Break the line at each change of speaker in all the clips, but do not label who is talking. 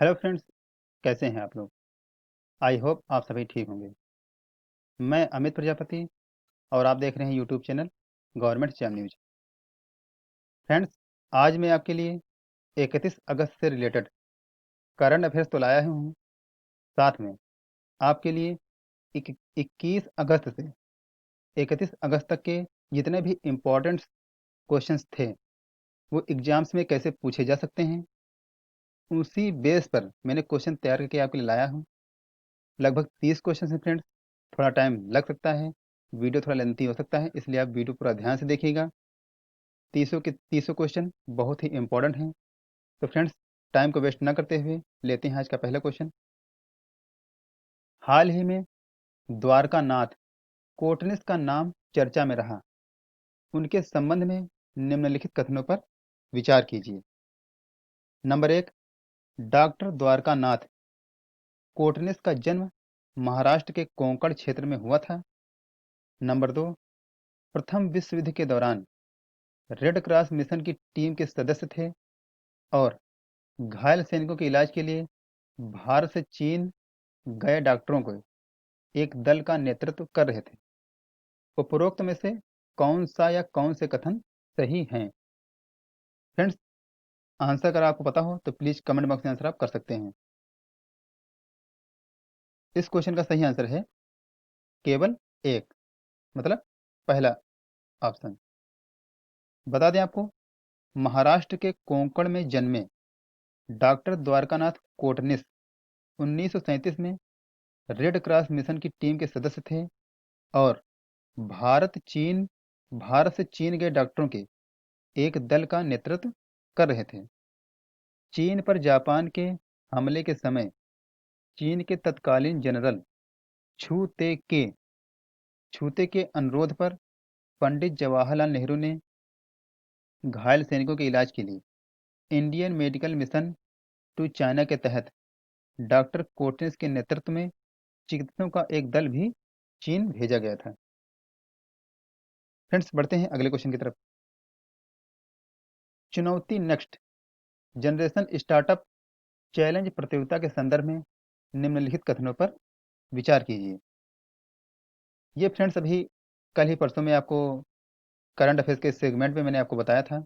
Hello friends, कैसे हैं आप लोग? आई होप आप सभी ठीक होंगे। मैं अमित प्रजापति और आप देख रहे हैं YouTube channel government jam news. Friends, आज मैं आपके लिए 31 अगस्त से रिलेटेड करंट अफेयर्स तो लाया हूँ। साथ में आपके लिए 21 अगस्त से 31 अगस्त तक के जितने भी इम्पोर्टेंट क्वेश्चंस थे वो एग्जाम्स में कैसे पूछे जा सकते हैं, उसी बेस पर मैंने क्वेश्चन तैयार करके आपके लिए लाया हूँ। लगभग 30 क्वेश्चन हैं फ्रेंड्स। थोड़ा टाइम लग सकता है, वीडियो थोड़ा लेंथी हो सकता है, इसलिए आप वीडियो पूरा ध्यान से देखिएगा। तीसों क्वेश्चन बहुत ही इंपॉर्टेंट हैं। तो फ्रेंड्स, टाइम को वेस्ट ना करते हुए लेते हैं आज का पहला क्वेश्चन। हाल ही में द्वारका नाथ कोटनिस का नाम चर्चा में रहा, उनके संबंध में निम्नलिखित कथनों पर विचार कीजिए। नंबर 1, डॉक्टर द्वारका नाथ कोटनिस का जन्म महाराष्ट्र के कोंकण क्षेत्र में हुआ था। नंबर 2, प्रथम विश्व युद्ध के दौरान रेड क्रॉस मिशन की टीम के सदस्य थे और घायल सैनिकों के इलाज के लिए भारत से चीन गए डॉक्टरों को एक दल का नेतृत्व कर रहे थे। उपरोक्त में से कौन सा या कौन से कथन सही हैं? फ्रेंड्स, आंसर अगर आपको पता हो तो प्लीज कमेंट बॉक्स में आंसर आप कर सकते हैं। इस क्वेश्चन का सही आंसर है केवल एक, मतलब पहला ऑप्शन। बता दें आपको, महाराष्ट्र के कोंकण में जन्मे डॉक्टर द्वारकानाथ कोटनिस 1937 में रेड क्रॉस मिशन की टीम के सदस्य थे और भारत चीन भारत से चीन गए डॉक्टरों के एक दल का नेतृत्व कर रहे थे। चीन पर जापान के हमले के समय चीन के तत्कालीन जनरल छू ते के छूते के अनुरोध पर पंडित जवाहरलाल नेहरू ने घायल सैनिकों के इलाज के लिए Indian medical mission to China के तहत डॉक्टर कोटेंस के नेतृत्व में चिकित्सकों का एक दल भी चीन भेजा गया था। फ्रेंड्स, बढ़ते हैं अगले क्वेश्चन की तरफ। चुनौती नेक्स्ट जनरेशन स्टार्टअप चैलेंज प्रतियोगिता के संदर्भ में निम्नलिखित कथनों पर विचार कीजिए। ये फ्रेंड्स अभी कल ही परसों में आपको करंट अफेयर्स के सेगमेंट में मैंने आपको बताया था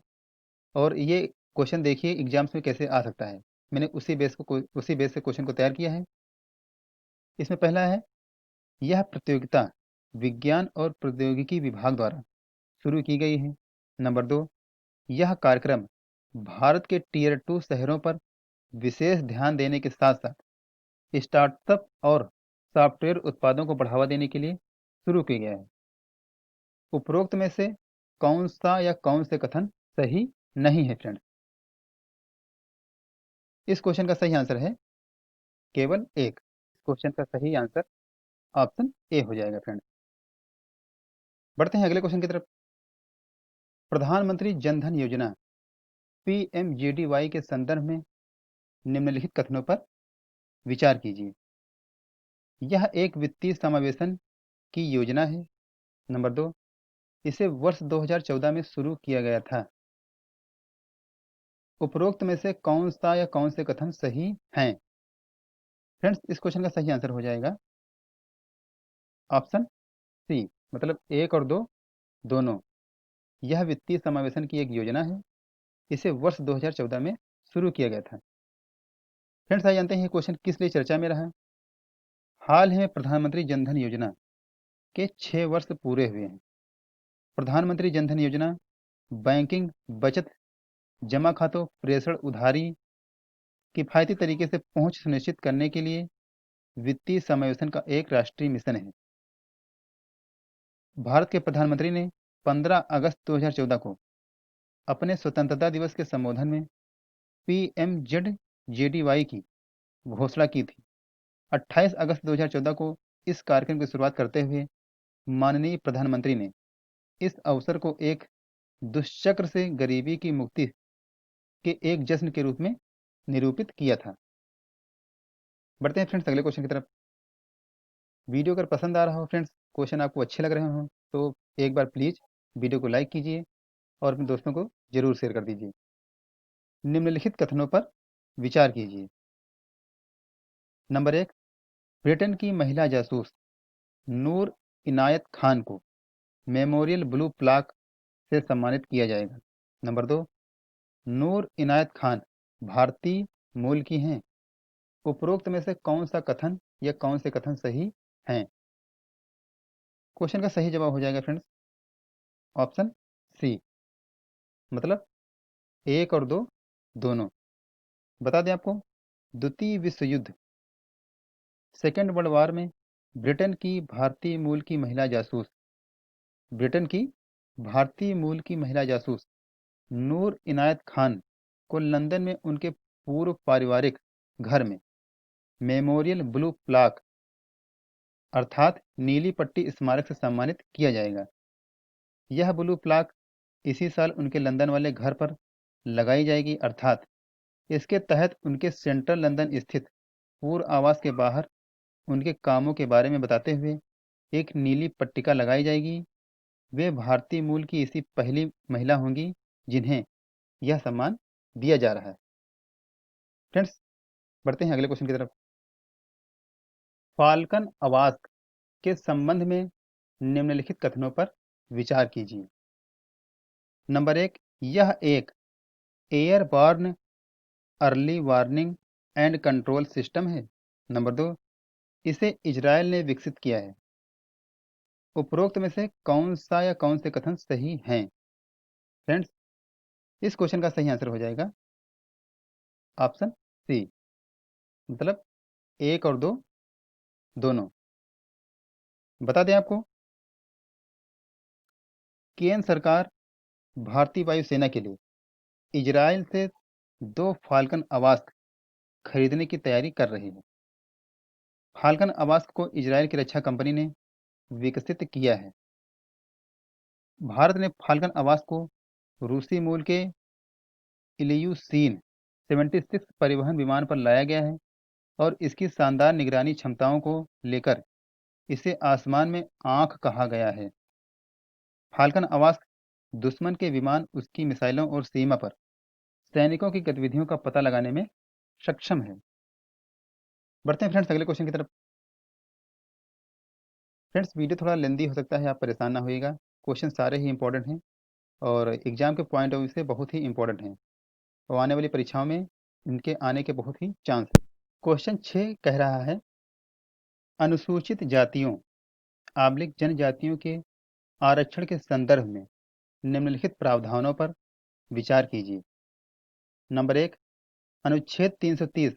और ये क्वेश्चन देखिए एग्जाम्स में कैसे आ सकता है। मैंने उसी बेस से क्वेश्चन को तैयार किया है। इसमें पहला है, यह प्रतियोगिता विज्ञान और प्रौद्योगिकी विभाग द्वारा शुरू की गई है। नंबर 2, यह कार्यक्रम भारत के टीयर 2 शहरों पर विशेष ध्यान देने के साथ साथ स्टार्टअप और सॉफ्टवेयर उत्पादों को बढ़ावा देने के लिए शुरू किया गया है। उपरोक्त में से कौन सा या कौन से कथन सही नहीं है फ्रेंड? इस क्वेश्चन का सही आंसर है केवल एक। क्वेश्चन का सही आंसर ऑप्शन ए हो जाएगा फ्रेंड। बढ़ते हैं अगले क्वेश्चन की तरफ। प्रधानमंत्री जन धन योजना पीएमजेडीवाई के संदर्भ में निम्नलिखित कथनों पर विचार कीजिए। यह एक वित्तीय समावेशन की योजना है। नंबर 2, इसे वर्ष 2014 में शुरू किया गया था। उपरोक्त में से कौन सा या कौन से कथन सही हैं? फ्रेंड्स, इस क्वेश्चन का सही आंसर हो जाएगा ऑप्शन सी, मतलब एक और दो दोनों। यह वित्तीय समावेशन की एक योजना है। इसे वर्ष 2014 में शुरू किया गया था। फ्रेंड्स, आइए जानते हैं ये क्वेश्चन किस लिए चर्चा में रहा। हाल ही में प्रधानमंत्री जन धन योजना के 6 वर्ष पूरे हुए हैं। प्रधानमंत्री जन धन योजना बैंकिंग, बचत, जमा खातों, प्रेषण, उधारी, किफायती तरीके से पहुंच सुनिश्चित करने के लिए वित्तीय समावेशन का एक राष्ट्रीय मिशन है। भारत के प्रधानमंत्री ने 15 अगस्त 2014 को अपने स्वतंत्रता दिवस के संबोधन में पीएमजेडजेडीवाई की घोषणा की थी। 28 अगस्त 2014 को इस कार्यक्रम की शुरुआत करते हुए माननीय प्रधानमंत्री ने इस अवसर को एक दुष्चक्र से गरीबी की मुक्ति के एक जश्न के रूप में निरूपित किया था। बढ़ते हैं फ्रेंड्स अगले क्वेश्चन की तरफ। वीडियो अगर पसंद आ रहा हो फ्रेंड्स, क्वेश्चन आपको अच्छे लग रहे हो तो एक बार प्लीज़ वीडियो को लाइक कीजिए और अपने दोस्तों को ज़रूर शेयर कर दीजिए। निम्नलिखित कथनों पर विचार कीजिए। नंबर 1, ब्रिटेन की महिला जासूस नूर इनायत खान को मेमोरियल ब्लू प्लाक से सम्मानित किया जाएगा। नंबर 2, नूर इनायत खान भारतीय मूल की हैं। उपरोक्त में से कौन सा कथन या कौन से कथन सही हैं? क्वेश्चन का सही जवाब हो जाएगा फ्रेंड्स ऑप्शन सी, मतलब एक और दो दोनों। बता दें आपको, द्वितीय विश्व युद्ध सेकेंड वर्ल्ड वार में ब्रिटेन की भारतीय मूल की महिला जासूस ब्रिटेन की भारतीय मूल की महिला जासूस नूर इनायत खान को लंदन में उनके पूर्व पारिवारिक घर में मेमोरियल ब्लू प्लाक अर्थात नीली पट्टी स्मारक से सम्मानित किया जाएगा। यह ब्लू प्लाक इसी साल उनके लंदन वाले घर पर लगाई जाएगी, अर्थात इसके तहत उनके सेंट्रल लंदन स्थित पूर्व आवास के बाहर उनके कामों के बारे में बताते हुए एक नीली पट्टिका लगाई जाएगी। वे भारतीय मूल की इसी पहली महिला होंगी जिन्हें यह सम्मान दिया जा रहा है। फ्रेंड्स, बढ़ते हैं अगले क्वेश्चन की तरफ। फाल्कन आवास के संबंध में निम्नलिखित कथनों पर विचार कीजिए। नंबर 1, यह एक airborne early warning and control system है। नंबर 2, इसे इजरायल ने विकसित किया है। उपरोक्त में से कौन सा या कौन से कथन सही हैं? फ्रेंड्स, इस क्वेश्चन का सही आंसर हो जाएगा ऑप्शन सी, मतलब एक और दो दोनों। बता दें आपको, केंद्र सरकार भारतीय वायुसेना के लिए इजराइल से 2 फाल्कन आवास खरीदने की तैयारी कर रही है। फाल्कन आवास को इजराइल की रक्षा कंपनी ने विकसित किया है। भारत ने फाल्कन आवास को रूसी मूल के इल्यूसीन 76 परिवहन विमान पर लाया गया है और इसकी शानदार निगरानी क्षमताओं को लेकर इसे आसमान में आंख कहा गया है। फाल्कन आवास दुश्मन के विमान उसकी मिसाइलों और सीमा पर सैनिकों की गतिविधियों का पता लगाने में सक्षम है। बढ़ते हैं फ्रेंड्स अगले क्वेश्चन की तरफ। फ्रेंड्स, वीडियो थोड़ा लेंदी हो सकता है, आप परेशान ना होइएगा। क्वेश्चन सारे ही इंपॉर्टेंट हैं और एग्जाम के पॉइंट ऑफ व्यू से बहुत ही इंपॉर्टेंट हैं और आने वाली परीक्षाओं में इनके आने के बहुत ही चांस हैं। क्वेश्चन 6 कह रहा है, अनुसूचित जातियों आबलिक जनजातियों के आरक्षण के संदर्भ में निम्नलिखित प्रावधानों पर विचार कीजिए। नंबर 1, अनुच्छेद 330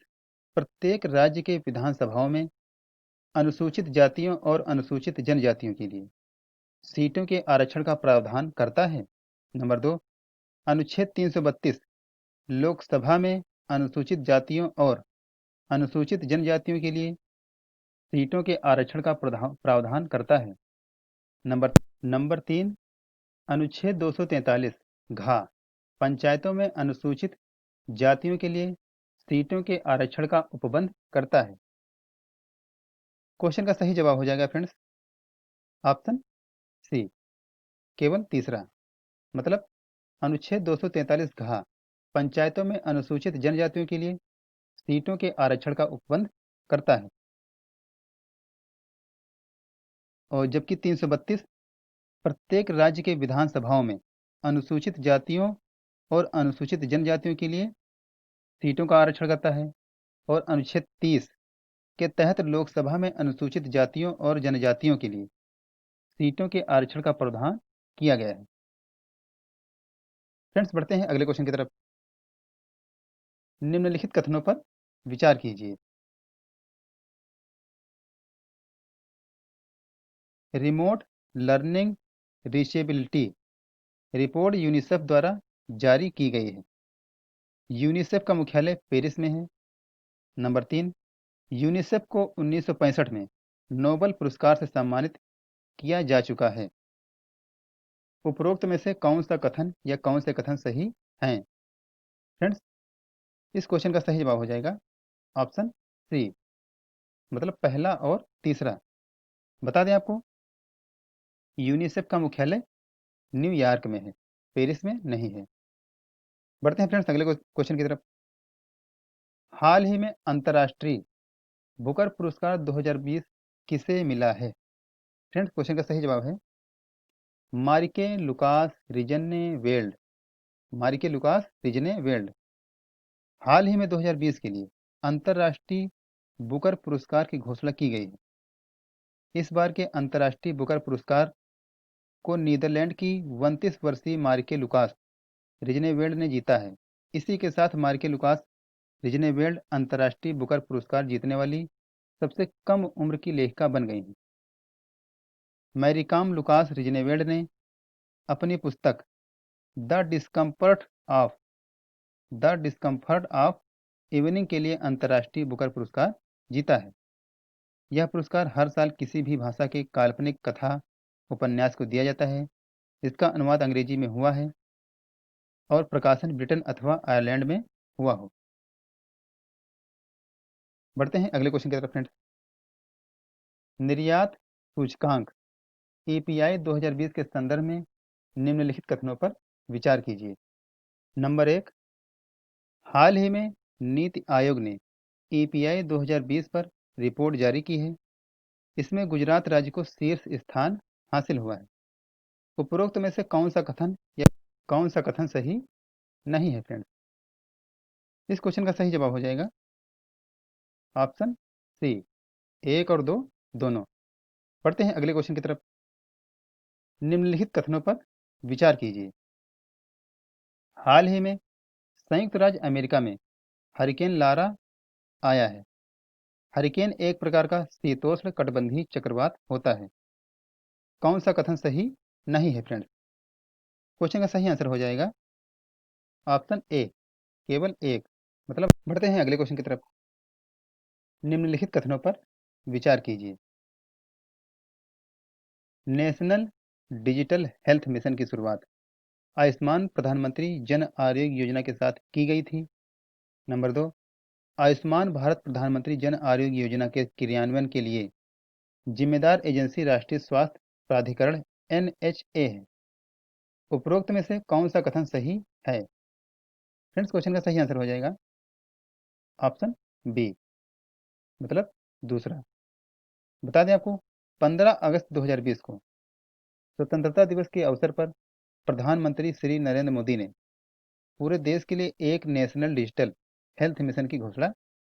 प्रत्येक राज्य के विधानसभाओं में अनुसूचित जातियों और अनुसूचित जनजातियों के लिए सीटों के आरक्षण का प्रावधान करता है। नंबर 2, अनुच्छेद 332 लोकसभा में अनुसूचित जातियों और अनुसूचित जनजातियों के लिए सीटों के आरक्षण का प्रावधान करता है। नंबर नंबर 3, अनुच्छेद 243 घ पंचायतों में अनुसूचित जातियों के लिए सीटों के आरक्षण का उपबंध करता है। क्वेश्चन का सही जवाब हो जाएगा फ्रेंड्स ऑप्शन सी, केवल तीसरा, मतलब अनुच्छेद 243 घ पंचायतों में अनुसूचित जनजातियों के लिए सीटों के आरक्षण का उपबंध करता है और जबकि 332 प्रत्येक राज्य के विधानसभाओं में अनुसूचित जातियों और अनुसूचित जनजातियों के लिए सीटों का आरक्षण करता है और अनुच्छेद 30 के तहत लोकसभा में अनुसूचित जातियों और जनजातियों के लिए सीटों के आरक्षण का प्रावधान किया गया है। फ्रेंड्स, बढ़ते हैं अगले क्वेश्चन की तरफ। निम्नलिखित कथनों पर विचार कीजिए। Remote learning reachability report UNICEF द्वारा जारी की गई है। यूनिसेफ का मुख्यालय पेरिस में है। नंबर 3, यूनिसेफ को 1965 में नोबल पुरस्कार से सम्मानित किया जा चुका है। उपरोक्त में से कौन सा कथन या कौन से कथन सही हैं? फ्रेंड्स, इस क्वेश्चन का सही जवाब हो जाएगा ऑप्शन सी, मतलब पहला और तीसरा। बता दें आपको, यूनिसेफ का मुख्यालय न्यूयॉर्क में है, पेरिस में नहीं है। बढ़ते हैं फ्रेंड्स अगले क्वेश्चन की तरफ। हाल ही में अंतर्राष्ट्रीय बुकर पुरस्कार 2020 किसे मिला है? फ्रेंड्स, क्वेश्चन का सही जवाब है मारिके लुकास रिजने वेल्ड। मारिके लुकास रिजने वेल्ड हाल ही में 2020 के लिए अंतर्राष्ट्रीय बुकर पुरस्कार की घोषणा की गई है। इस बार के अंतर्राष्ट्रीय बुकर पुरस्कार को नीदरलैंड की 29 वर्षीय मारिके लुकास रिजनेवेल्ड ने जीता है। इसी के साथ मारिके लुकास रिजनेवेल्ड अंतर्राष्ट्रीय बुकर पुरस्कार जीतने वाली सबसे कम उम्र की लेखिका बन गई हैं। मैरीकॉम लुकास रिजनेवेल्ड ने अपनी पुस्तक द डिस्कम्फर्ट ऑफ इवनिंग के लिए अंतर्राष्ट्रीय बुकर पुरस्कार जीता है। यह पुरस्कार हर साल किसी भी भाषा के काल्पनिक कथा उपन्यास को दिया जाता है जिसका अनुवाद अंग्रेजी में हुआ है और प्रकाशन ब्रिटेन अथवा आयरलैंड में हुआ हो। बढ़ते हैं अगले क्वेश्चन की तरफ फ्रेंड्स। निर्यात सूचकांक ईपीआई 2020 के संदर्भ में निम्नलिखित कथनों पर विचार कीजिए। नंबर 1, हाल ही में नीति आयोग ने ईपीआई 2020 पर रिपोर्ट जारी की है। इसमें गुजरात राज्य को शीर्ष स्थान हासिल हुआ है। उपरोक्त में से कौन सा कथन सही नहीं है फ्रेंड्स? इस क्वेश्चन का सही जवाब हो जाएगा ऑप्शन सी, 1 और 2 दोनों। पढ़ते हैं अगले क्वेश्चन की तरफ। निम्नलिखित कथनों पर विचार कीजिए। हाल ही में संयुक्त राज्य अमेरिका में हरिकेन लारा आया है। हरिकेन एक प्रकार का शीतोष्ण कटिबंधीय चक्रवात होता है। कौन सा कथन सही नहीं है फ्रेंड्स? क्वेश्चन का सही आंसर हो जाएगा ऑप्शन ए, केवल एक। मतलब बढ़ते हैं अगले क्वेश्चन की तरफ। निम्नलिखित कथनों पर विचार कीजिए। नेशनल डिजिटल हेल्थ मिशन की शुरुआत आयुष्मान प्रधानमंत्री जन आरोग्य योजना के साथ की गई थी। नंबर 2, आयुष्मान भारत प्रधानमंत्री जन आरोग्य योजना के क्रियान्वयन के लिए जिम्मेदार एजेंसी राष्ट्रीय स्वास्थ्य प्राधिकरण NHA है। उपरोक्त में से कौन सा कथन सही है? फ्रेंड्स, क्वेश्चन का सही आंसर हो जाएगा ऑप्शन बी, मतलब दूसरा। बता दें आपको 15 अगस्त 2020 को स्वतंत्रता दिवस के अवसर पर प्रधानमंत्री श्री नरेंद्र मोदी ने पूरे देश के लिए एक नेशनल डिजिटल हेल्थ मिशन की घोषणा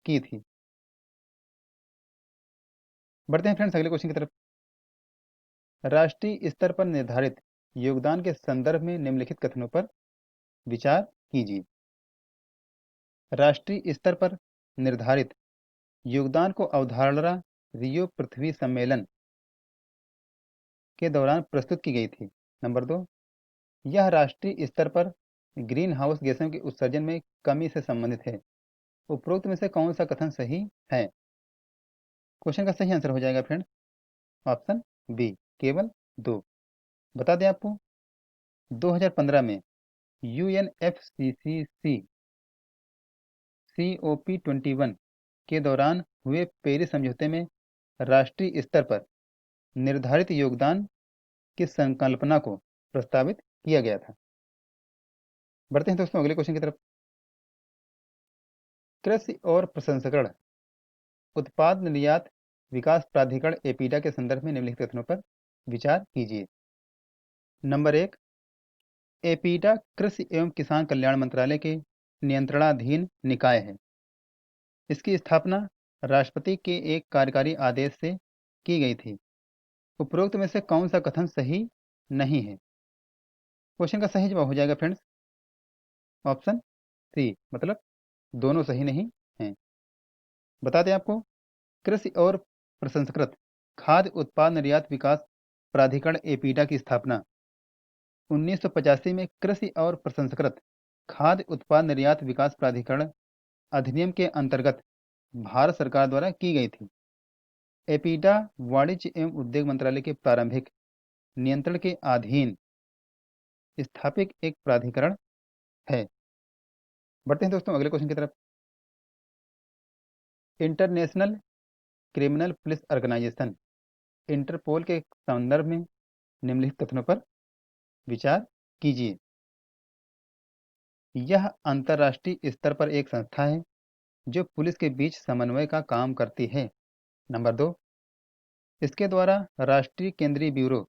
की थी। बढ़ते हैं फ्रेंड्स अगले क्वेश्चन की तरफ। राष्ट्रीय स्तर पर निर्धारित योगदान के संदर्भ में निम्नलिखित कथनों पर विचार कीजिए। राष्ट्रीय स्तर पर निर्धारित योगदान को अवधारणा रियो पृथ्वी सम्मेलन के दौरान प्रस्तुत की गई थी। नंबर 2, यह राष्ट्रीय स्तर पर ग्रीन हाउस गैसों के उत्सर्जन में कमी से संबंधित है। उपरोक्त में से कौन सा कथन सही है? क्वेश्चन का सही आंसर हो जाएगा फ्रेंड्स ऑप्शन बी, केवल 2। बता दें आपको 2015 में UNFCCC COP21 के दौरान हुए पेरिस समझौते में राष्ट्रीय स्तर पर निर्धारित योगदान की संकल्पना को प्रस्तावित किया गया था। बढ़ते हैं दोस्तों अगले क्वेश्चन की तरफ। कृषि और प्रसंस्करण उत्पाद निर्यात विकास प्राधिकरण एपीडा के संदर्भ में निम्नलिखित कथनों पर विचार कीजिए। नंबर 1, एपीडा कृषि एवं किसान कल्याण मंत्रालय के नियंत्रणाधीन निकाय है। इसकी स्थापना राष्ट्रपति के एक कार्यकारी आदेश से की गई थी। उपरोक्त में से कौन सा कथन सही नहीं है? क्वेश्चन का सही जवाब हो जाएगा फ्रेंड्स ऑप्शन सी, मतलब दोनों सही नहीं हैं। बता दें आपको कृषि और प्रसंस्कृत खाद्य उत्पाद निर्यात विकास प्राधिकरण एपीडा की स्थापना 1985 में कृषि और प्रसंस्कृत खाद्य उत्पाद निर्यात विकास प्राधिकरण अधिनियम के अंतर्गत भारत सरकार द्वारा की गई थी। एपीडा वाणिज्य एवं उद्योग मंत्रालय के प्रारंभिक नियंत्रण के अधीन स्थापित एक प्राधिकरण है। बढ़ते हैं दोस्तों अगले क्वेश्चन की तरफ। International criminal police organisation Interpol के संदर्भ में निम्नलिखित कथनों पर विचार कीजिए। यह अंतर्राष्ट्रीय स्तर पर एक संस्था है जो पुलिस के बीच समन्वय का काम करती है। नंबर 2, इसके द्वारा राष्ट्रीय केंद्रीय ब्यूरो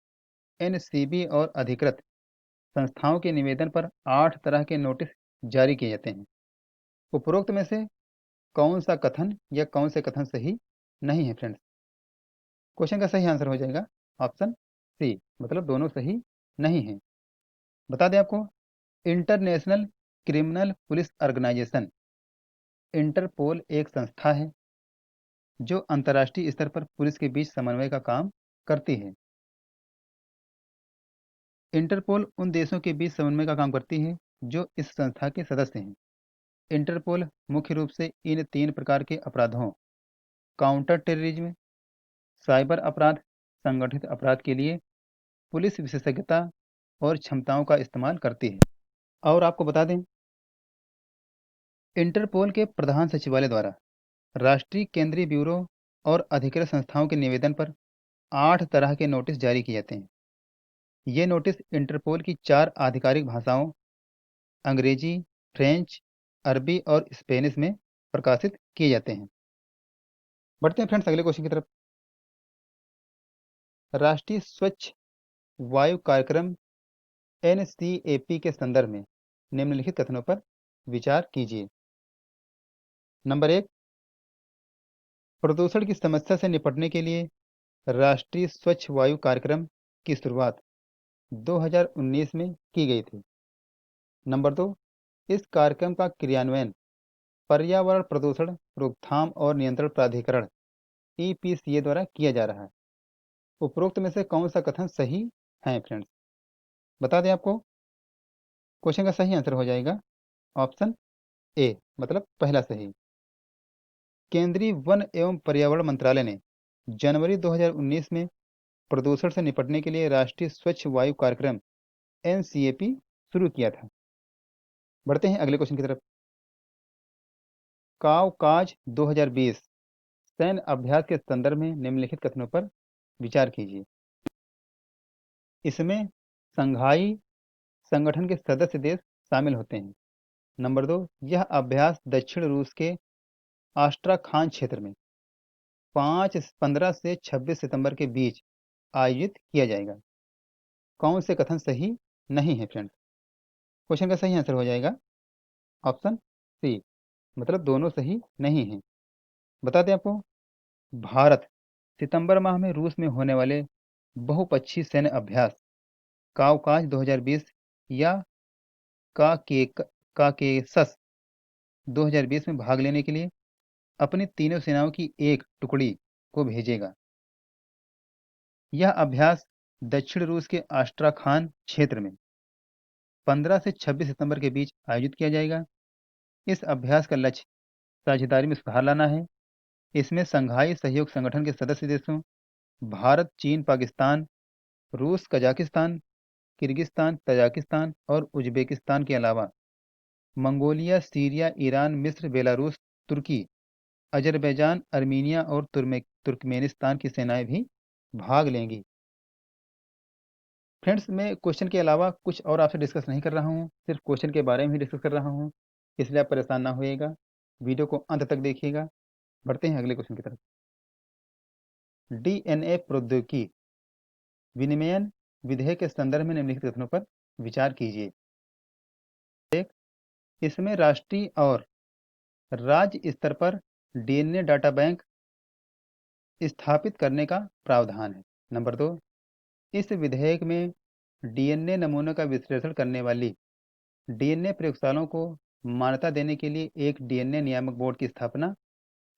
एनसीबी और अधिकृत संस्थाओं के निवेदन पर 8 तरह के नोटिस जारी किए जाते हैं। उपरोक्त में से कौन सा कथन या कौन से कथन सही नहीं है फ्रेंड्स? क्वेश्चन का सही आंसर हो जाएगा ऑप्शन सी, मतलब दोनों सही नहीं है। बता दें आपको, international criminal police organisation Interpol एक संस्था है जो अंतर्राष्ट्रीय स्तर पर पुलिस के बीच समन्वय का काम करती है। इंटरपोल उन देशों के बीच समन्वय का काम करती है जो इस संस्था के सदस्य हैं। इंटरपोल मुख्य रूप से इन 3 प्रकार के अपराधों, काउंटर टेररिज्म, साइबर अपराध, संगठित अपराध के लिए पुलिस विशेषज्ञता और क्षमताओं का इस्तेमाल करती है। और आपको बता दें, इंटरपोल के प्रधान सचिवालय द्वारा राष्ट्रीय केंद्रीय ब्यूरो और अधिकृत संस्थाओं के निवेदन पर 8 तरह के नोटिस जारी किए जाते हैं। ये नोटिस इंटरपोल की 4 आधिकारिक भाषाओं अंग्रेजी, फ्रेंच, अरबी और स्पेनिश में प्रकाशित किए जाते हैं। बढ़ते हैं फ्रेंड्स अगले क्वेश्चन की तरफ। राष्ट्रीय स्वच्छ वायु कार्यक्रम एनसीएपी के संदर्भ में निम्नलिखित कथनों पर विचार कीजिए। नंबर 1, प्रदूषण की समस्या से निपटने के लिए राष्ट्रीय स्वच्छ वायु कार्यक्रम की शुरुआत 2019 में की गई थी। नंबर 2, इस कार्यक्रम का क्रियान्वयन पर्यावरण प्रदूषण रोकथाम और नियंत्रण प्राधिकरण ईपीसीए द्वारा किया जा रहा है। उपरोक्त में से कौन सा कथन सही है फ्रेंड्स? बता दें आपको, क्वेश्चन का सही आंसर हो जाएगा ऑप्शन ए, मतलब पहला सही। केंद्रीय वन एवं पर्यावरण मंत्रालय ने जनवरी 2019 में प्रदूषण से निपटने के लिए राष्ट्रीय स्वच्छ वायु कार्यक्रम एनसीएपी शुरू किया था। बढ़ते हैं अगले क्वेश्चन की तरफ। कावकाज 2020 सैन्य अभ्यास के संदर्भ में निम्नलिखित कथनों पर विचार कीजिए। इसमें संघाई संगठन के सदस्य देश शामिल होते हैं। नंबर 2, यह अभ्यास दक्षिण रूस के आस्ट्राखान क्षेत्र में 15 से 26 सितंबर के बीच आयोजित किया जाएगा। कौन से कथन सही नहीं है फ्रेंड्स? क्वेश्चन का सही आंसर हो जाएगा ऑप्शन सी, मतलब दोनों सही नहीं हैं। बता दें आपको, भारत सितंबर माह में रूस में होने वाले बहुपक्षीय सैन्य अभ्यास कावकाज 2020 या काकेसस 2020 में भाग लेने के लिए अपनी तीनों सेनाओं की एक टुकड़ी को भेजेगा। यह अभ्यास दक्षिण रूस के आस्ट्राखान क्षेत्र में 15 से 26 सितंबर के बीच आयोजित किया जाएगा। इस अभ्यास का लक्ष्य साझेदारी में सुधार लाना है। इसमें संघाई सहयोग संगठन के सदस्य देशों भारत, चीन, पाकिस्तान, रूस, कजाकिस्तान, किर्गिस्तान, तजाकिस्तान और उज्बेकिस्तान के अलावा मंगोलिया, सीरिया, ईरान, मिस्र, बेलारूस, तुर्की, अजरबैजान, अर्मीनिया और तुर्कमेनिस्तान की सेनाएं भी भाग लेंगी। फ्रेंड्स, मैं क्वेश्चन के अलावा कुछ और आपसे डिस्कस नहीं कर रहा हूँ, सिर्फ क्वेश्चन के बारे में ही डिस्कस कर रहा हूँ, इसलिए आप परेशान ना होइएगा। वीडियो को अंत तक देखिएगा। बढ़ते हैं अगले क्वेश्चन की तरफ। डीएनए प्रौद्योगिकी विनिमयन विधेयक के संदर्भ में निम्नलिखित कथनों पर विचार कीजिए। एक, इसमें राष्ट्रीय और राज्य स्तर पर डीएनए डाटा बैंक स्थापित करने का प्रावधान है। नंबर 2, इस विधेयक में डीएनए नमूनों का विश्लेषण करने वाली डीएनए प्रयोगशालाओं को मान्यता देने के लिए एक डीएनए नियामक बोर्ड की स्थापना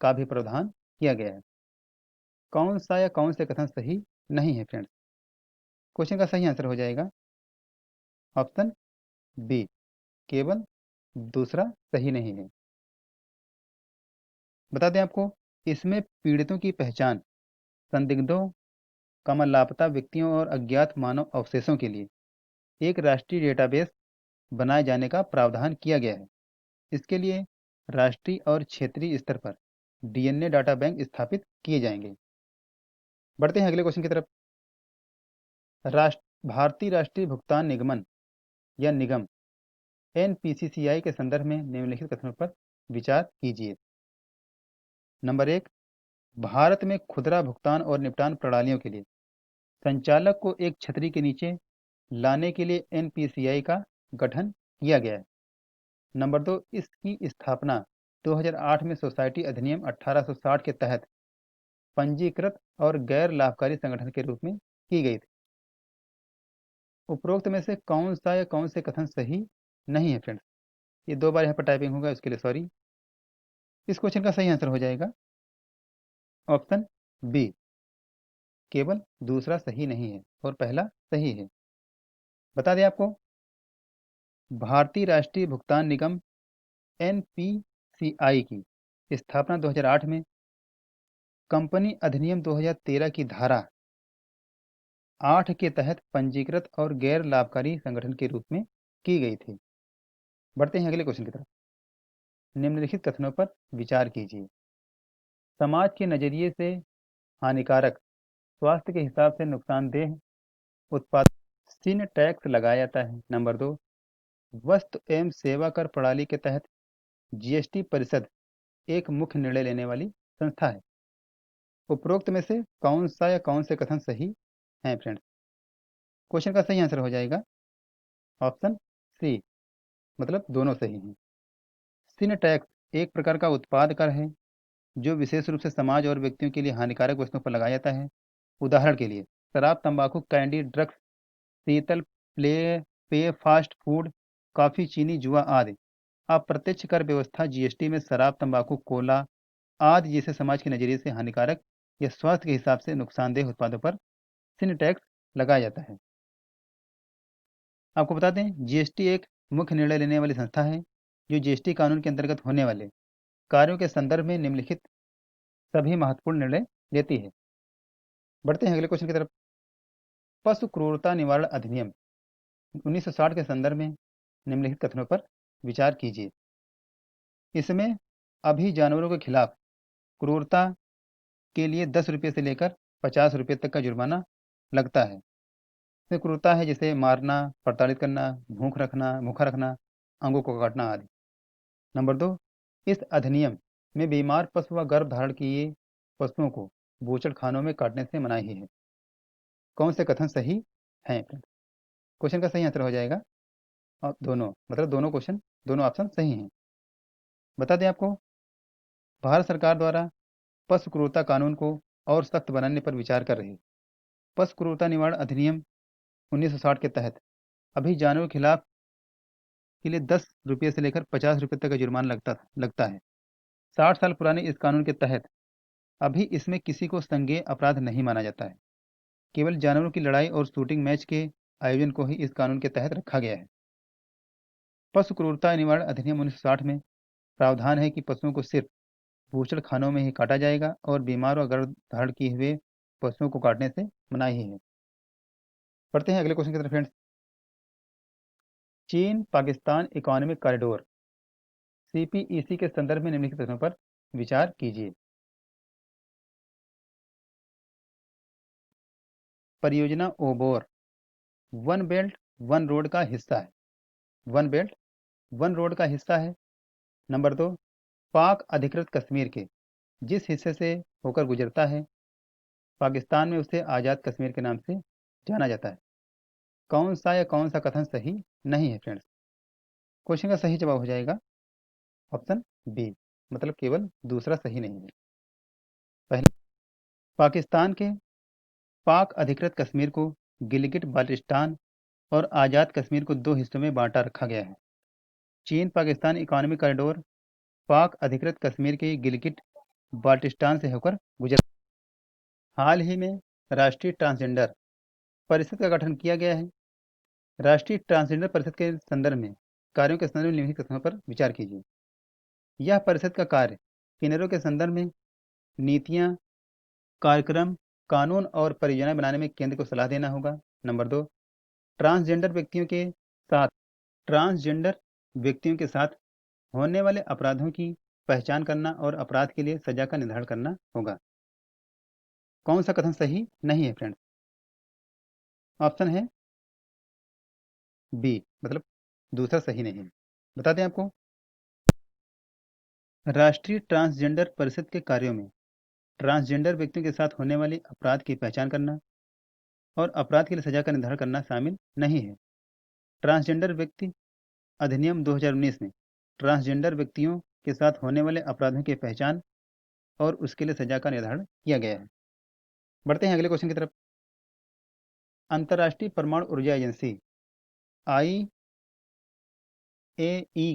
का भी प्रावधान किया गया है। कौन सा या कौन से कथन सही नहीं है फ्रेंड्स? क्वेश्चन का सही आंसर हो जाएगा ऑप्शन बी, केवल दूसरा सही नहीं है। बता दें आपको, इसमें पीड़ितों की पहचान, संदिग्धों, लापता व्यक्तियों और अज्ञात मानव अवशेषों के लिए एक राष्ट्रीय डेटाबेस बनाए जाने का प्रावधान किया गया है। इसके लिए राष्ट्रीय और क्षेत्रीय स्तर पर डीएनए डाटा बैंक स्थापित किए जाएंगे। बढ़ते हैं अगले क्वेश्चन की तरफ। भारतीय राष्ट्रीय भुगतान निगमन या निगम एनपीसीसीआई के संदर्भ में निम्नलिखित कथनों पर विचार कीजिए। नंबर 1, भारत में खुदरा भुगतान और निपटान प्रणालियों के लिए संचालक को एक छतरी के नीचे लाने के लिए एनपीसीआई का गठन किया गया है। नंबर 2, इसकी स्थापना 2008 में सोसाइटी अधिनियम 1860 के तहत पंजीकृत और गैर लाभकारी संगठन के रूप में की गई थी। उपरोक्त में से कौन सा या कौन से कथन सही नहीं है फ्रेंड्स? ये 2 बार यहाँ पर टाइपिंग होगा, इसके लिए सॉरी। इस क्वेश्चन का सही आंसर हो जाएगा ऑप्शन बी, केवल दूसरा सही नहीं है और पहला सही है। बता दें आपको, भारतीय राष्ट्रीय भुगतान निगम एनपीसीआई की स्थापना 2008 में कंपनी अधिनियम 2013 की धारा 8 के तहत पंजीकृत और गैर लाभकारी संगठन के रूप में की गई थी। बढ़ते हैं अगले क्वेश्चन की तरफ। निम्नलिखित कथनों पर विचार कीजिए। समाज के नजरिए से हानिकारक, स्वास्थ्य के हिसाब से नुकसानदेह उत्पाद sin टैक्स लगाया जाता है। नंबर 2, वस्तु एवं सेवा कर प्रणाली के तहत जीएसटी परिषद एक मुख्य निर्णय लेने वाली संस्था है। उपरोक्त में से कौन सा या कौन से कथन सही हैं फ्रेंड्स? क्वेश्चन का सही आंसर हो जाएगा ऑप्शन सी, मतलब दोनों सही हैं। sin टैक्स एक प्रकार का उत्पाद कर है जो विशेष रूप से समाज और व्यक्तियों के लिए हानिकारक वस्तुओं पर लगाया जाता है। उदाहरण के लिए शराब, तंबाकू, कैंडी, ड्रग्स, शीतल पेय, फास्ट फूड, कॉफी, चीनी, जुआ आदि। अप्रत्यक्ष कर व्यवस्था जीएसटी में शराब, तंबाकू, कोला आदि जैसे समाज के नजरिए से हानिकारक या स्वास्थ्य के हिसाब से नुकसानदेह उत्पादों पर sin टैक्स लगाया जाता है। आपको बता दें, जीएसटी एक मुख्य निर्णय लेने वाली संस्था है जो जीएसटी कानून के अंतर्गत होने वाले कार्यों के संदर्भ में निम्नलिखित सभी महत्वपूर्ण निर्णय लेती है। बढ़ते हैं अगले क्वेश्चन की तरफ। पशु क्रूरता निवारण अधिनियम 1960 के संदर्भ में निम्नलिखित कथनों पर विचार कीजिए। इसमें अभी जानवरों के खिलाफ क्रूरता के लिए 10 रुपये से लेकर 50 रुपये तक का जुर्माना लगता है। इसमें क्रूरता है जैसे मारना, प्रताड़ित करना, भूखा रखना, अंगों को काटना आदि। नंबर 2, इस अधिनियम में बीमार पशु व गर्भ धारण किए पशुओं को बूचड़ खानों में काटने से मनाही है। कौन से कथन सही हैं? क्वेश्चन का सही आंसर हो जाएगा और दोनों, मतलब दोनों क्वेश्चन, दोनों ऑप्शन सही हैं। बता दें आपको, भारत सरकार द्वारा पशु क्रूरता कानून को और सख्त बनाने पर विचार कर रही है। पशु क्रूरता निवारण अधिनियम 1960 के तहत अभी जानवरों के खिलाफ के लिए 10 रुपये से लेकर 50 रुपये तक का जुर्माना लगता है। 60 साल पुराने इस कानून के तहत अभी इसमें किसी को संज्ञेय अपराध नहीं माना जाता है। केवल जानवरों की लड़ाई और शूटिंग मैच के आयोजन को ही इस कानून के तहत रखा गया है। पशु क्रूरता निवारण अधिनियम 1960 में प्रावधान है कि पशुओं को सिर्फ बूचड़ खानों में ही काटा जाएगा और बीमार और गर्भ धारण किए हुए पशुओं को काटने से मनाही है। पढ़ते हैं अगले क्वेश्चन की तरफ फ्रेंड्स। चीन पाकिस्तान इकोनॉमिक कॉरिडोर सीपीईसी के संदर्भ में निम्नलिखित कथनों पर विचार कीजिए। परियोजना ओबोर वन बेल्ट वन रोड का हिस्सा है। वन बेल्ट वन रोड का हिस्सा है। नंबर 2, पाक अधिकृत कश्मीर के जिस हिस्से से होकर गुजरता है, पाकिस्तान में उसे आज़ाद कश्मीर के नाम से जाना जाता है। कौन सा या कौन सा कथन सही नहीं है फ्रेंड्स? क्वेश्चन का सही जवाब हो जाएगा ऑप्शन बी, मतलब केवल दूसरा सही नहीं है। पहले, पाकिस्तान के पाक अधिकृत कश्मीर को गिलगिट बाल्टिस्तान और आज़ाद कश्मीर को 2 हिस्सों में बांटा रखा गया है। चीन पाकिस्तान इकोनॉमिक कॉरिडोर पाक अधिकृत कश्मीर के गिलगिट बाल्टिस्तान से होकर गुजर। हाल ही में राष्ट्रीय ट्रांसजेंडर परिषद का गठन किया गया है। राष्ट्रीय ट्रांसजेंडर परिषद के संदर्भ में कार्यों के संदर्भ में निम्नलिखित कथनों पर विचार कीजिए। यह परिषद का कार्य किन्नरों के संदर्भ में नीतियाँ, कार्यक्रम, कानून और परियोजनाएं बनाने में केंद्र को सलाह देना होगा। नंबर 2, ट्रांसजेंडर व्यक्तियों के साथ ट्रांसजेंडर व्यक्तियों के साथ होने वाले अपराधों की पहचान करना और अपराध के लिए सजा का निर्धारण करना होगा। कौन सा कथन सही नहीं है फ्रेंड्स? ऑप्शन है बी, मतलब दूसरा सही नहीं है। बता दें आपको, राष्ट्रीय ट्रांसजेंडर परिषद के कार्यों में ट्रांसजेंडर व्यक्तियों के साथ होने वाली अपराध की पहचान करना और अपराध के लिए सजा का निर्धारण करना शामिल नहीं है। ट्रांसजेंडर व्यक्ति अधिनियम 2019 में ट्रांसजेंडर व्यक्तियों के साथ होने वाले अपराधों की पहचान और उसके लिए सजा का निर्धारण किया गया है। बढ़ते हैं अगले क्वेश्चन की तरफ। अंतर्राष्ट्रीय परमाणु ऊर्जा एजेंसी IAEA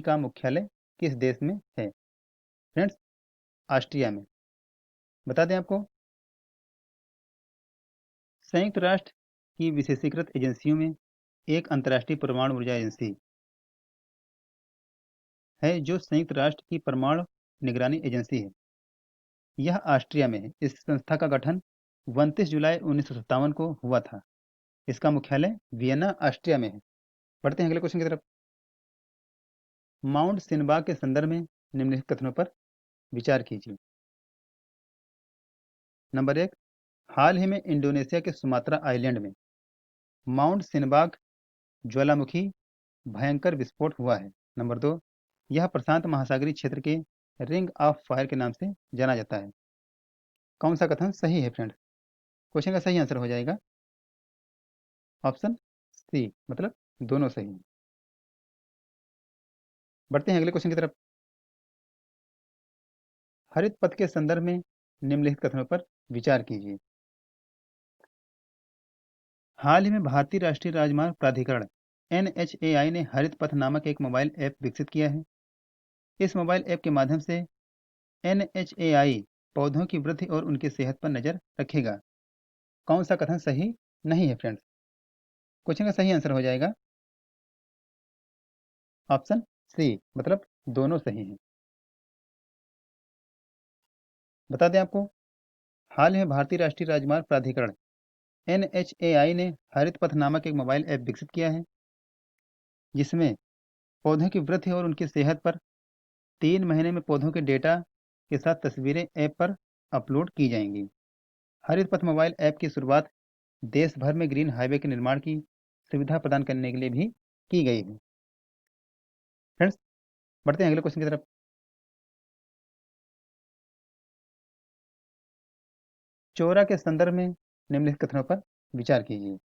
का मुख्यालय किस देश में है? फ्रेंड्स, ऑस्ट्रिया में। बता दें आपको, संयुक्त राष्ट्र की विशेषीकृत एजेंसियों में एक अंतर्राष्ट्रीय परमाणु ऊर्जा एजेंसी है जो संयुक्त राष्ट्र की परमाणु निगरानी एजेंसी है। यह ऑस्ट्रिया में है। इस संस्था का गठन 29 जुलाई 1957 को हुआ था। इसका मुख्यालय वियना, ऑस्ट्रिया में है। बढ़ते हैं अगले क्वेश्चन की तरफ। माउंट सिनबाग के संदर्भ में निम्नलिखित कथनों पर विचार कीजिए। नंबर 1, हाल ही में इंडोनेशिया के सुमात्रा आइलैंड में माउंट सिनबाग ज्वालामुखी भयंकर विस्फोट हुआ है। नंबर 2, यह प्रशांत महासागरीय क्षेत्र के रिंग ऑफ फायर के नाम से जाना जाता है। कौन सा कथन सही है फ्रेंड? क्वेश्चन का सही आंसर हो जाएगा ऑप्शन सी, मतलब दोनों सही हैं। बढ़ते हैं अगले क्वेश्चन की तरफ। हरित पथ के संदर्भ में निम्नलिखित कथनों पर विचार कीजिए। हाल ही में भारतीय राष्ट्रीय राजमार्ग प्राधिकरण NHAI ने हरित पथ नामक एक मोबाइल ऐप विकसित किया है। इस मोबाइल ऐप के माध्यम से NHAI पौधों की वृद्धि और उनकी सेहत पर नजर रखेगा। कौन सा कथन सही नहीं है फ्रेंड्स? क्वेश्चन का सही आंसर हो जाएगा ऑप्शन सी, मतलब दोनों सही हैं। बता दें आपको, हाल ही में भारतीय राष्ट्रीय राजमार्ग प्राधिकरण NHAI ने हरित पथ नामक एक मोबाइल ऐप विकसित किया है जिसमें पौधों की वृद्धि और उनकी सेहत पर 3 महीने में पौधों के डेटा के साथ तस्वीरें ऐप पर अपलोड की जाएंगी। हरित पथ मोबाइल ऐप की शुरुआत देश भर में ग्रीन हाईवे के निर्माण की सुविधा प्रदान करने के लिए भी की गई है। फ्रेंड्स, बढ़ते हैं अगले क्वेश्चन की तरफ। चोरा के संदर्भ में निम्नलिखित कथनों पर विचार कीजिए।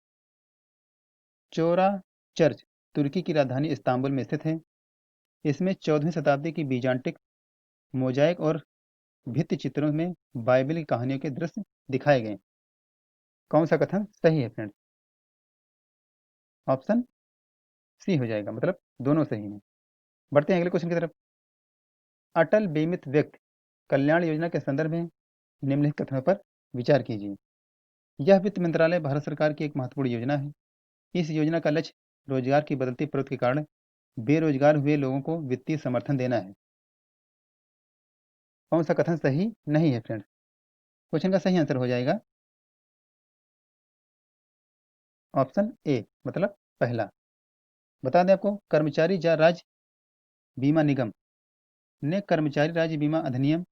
चोरा चर्च तुर्की की राजधानी इस्तांबुल में स्थित है। इसमें 14वीं शताब्दी की बीजांटिक मोजाइक और भित्ति चित्रों में बाइबल की कहानियों के दृश्य दिखाए गए। कौन सा कथन सही है फ्रेंड्स? ऑप्शन सी हो जाएगा, मतलब दोनों सही हैं। बढ़ते हैं अगले क्वेश्चन की तरफ। अटल बीमित व्यक्ति कल्याण योजना के संदर्भ में निम्नलिखित कथनों पर विचार कीजिए। यह वित्त मंत्रालय भारत सरकार की एक महत्वपूर्ण योजना है। इस योजना का लक्ष्य रोजगार की बदलती प्रवृत्ति के कारण बेरोजगार हुए लोगों को वित्तीय समर्थन देना है। कौन सा कथन सही नहीं है फ्रेंड्स? क्वेश्चन का सही आंसर हो जाएगा ऑप्शन ए, मतलब पहला। बता दें आपको, कर्मचारी राज्य बीमा निगम ने कर्मचारी राज्य बीमा अधिनियम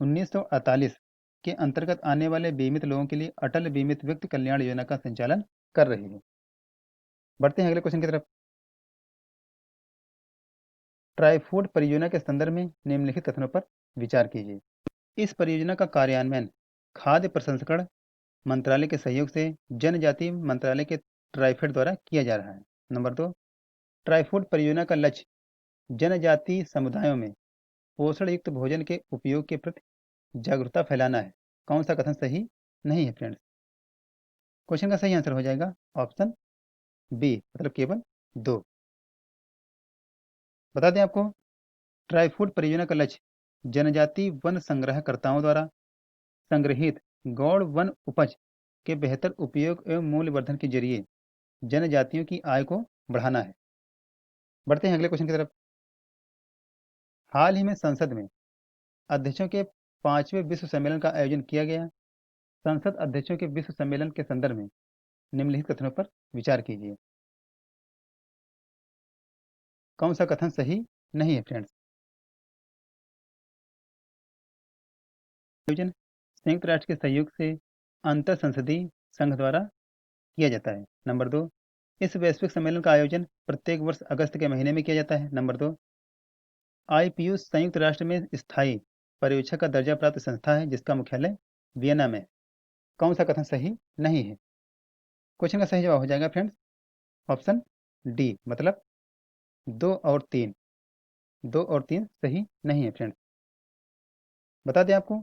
1948 के अंतर्गत आने वाले बीमित लोगों के लिए अटल बीमित व्यक्ति कल्याण योजना का संचालन कर रही है। बढ़ते हैं अगले क्वेश्चन की तरफ। ट्राईफूड परियोजना के संदर्भ में निम्नलिखित कथनों पर विचार कीजिए। इस परियोजना का कार्यान्वयन खाद्य प्रसंस्करण मंत्रालय के सहयोग से जनजातीय मंत्रालय के ट्राइफेड द्वारा किया जा रहा है। नंबर 2, ट्राईफूड परियोजना का लक्ष्य जनजातीय समुदायों में पोषण युक्त भोजन के उपयोग के प्रति जागरूकता फैलाना है। कौन सा कथन सही नहीं है फ्रेंड्स? क्वेश्चन का सही आंसर हो जाएगा ऑप्शन बी, मतलब केवल 2। बता दें आपको, ट्राईफूड परियोजना का लक्ष्य जनजातीय वन संग्रहकर्ताओं द्वारा संग्रहित गौड़ वन उपज के बेहतर उपयोग एवं मूल्य वर्धन के जरिए जनजातियों की आय को बढ़ाना है। बढ़ते हैं अगले क्वेश्चन की तरफ। हाल ही में संसद में अध्यक्षों के 5वें विश्व सम्मेलन का आयोजन किया गया। संसद अध्यक्षों के विश्व सम्मेलन के संदर्भ में निम्नलिखित कथनों पर विचार कीजिए। कौन सा कथन सही नहीं है फ्रेंड्स? आयोजन संयुक्त राष्ट्र के सहयोग से अंतर संसदीय संघ द्वारा किया जाता है। नंबर 2, इस वैश्विक सम्मेलन का आयोजन प्रत्येक वर्ष अगस्त के महीने में किया जाता है। नंबर 2, आईपीयू संयुक्त राष्ट्र में स्थायी पर्यवेक्षक का दर्जा प्राप्त संस्था है जिसका मुख्यालय वियना में है। कौन सा कथन सही नहीं है? क्वेश्चन का सही जवाब हो जाएगा फ्रेंड्स ऑप्शन डी, मतलब 2 और 3। 2 और 3 सही नहीं है फ्रेंड्स। बता दें आपको,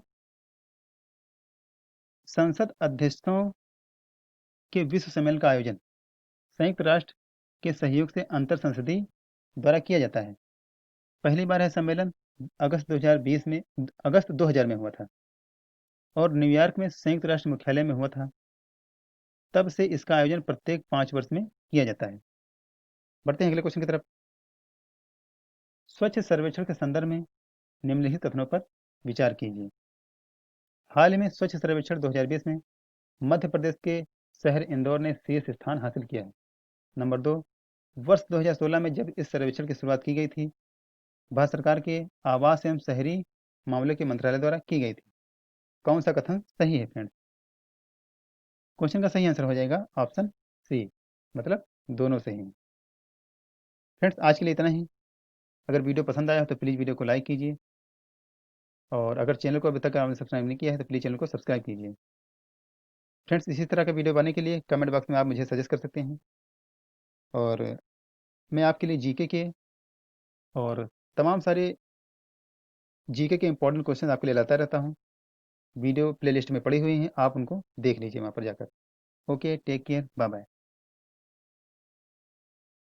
संसद अध्यक्षों के विश्व सम्मेलन का आयोजन संयुक्त राष्ट्र के सहयोग से अंतर संसदीय द्वारा किया जाता है। पहली बार यह सम्मेलन अगस्त 2000 में हुआ था और न्यूयॉर्क में संयुक्त राष्ट्र मुख्यालय में हुआ था। तब से इसका आयोजन प्रत्येक 5 वर्ष में किया जाता है। बढ़ते हैं अगले क्वेश्चन की तरफ। स्वच्छ सर्वेक्षण के संदर्भ में निम्नलिखित कथनों पर विचार कीजिए। हाल ही में स्वच्छ सर्वेक्षण 2020 में मध्य प्रदेश के शहर इंदौर ने शीर्ष स्थान हासिल किया है। नंबर 2, वर्ष 2016 में जब इस सर्वेक्षण की शुरुआत की गई थी, भारत सरकार के आवास एवं शहरी मामले के मंत्रालय द्वारा की गई थी। कौन सा कथन सही है फ्रेंड्स? क्वेश्चन का सही आंसर हो जाएगा ऑप्शन सी, मतलब दोनों सही हैं। फ्रेंड्स आज के लिए इतना ही। अगर वीडियो पसंद आया हो तो प्लीज़ वीडियो को लाइक कीजिए और अगर चैनल को अभी तक आपने सब्सक्राइब नहीं किया है तो प्लीज़ चैनल को सब्सक्राइब कीजिए। फ्रेंड्स इसी तरह का वीडियो बनाने के लिए कमेंट बॉक्स में आप मुझे सजेस्ट कर सकते हैं और मैं आपके लिए जीके के और तमाम सारे जीके के इंपॉर्टेंट क्वेश्चन आपके लिए लाता रहता हूँ। वीडियो प्लेलिस्ट में पड़ी हुई हैं, आप उनको देख लीजिए वहाँ पर जाकर। Okay, take care, bye bye.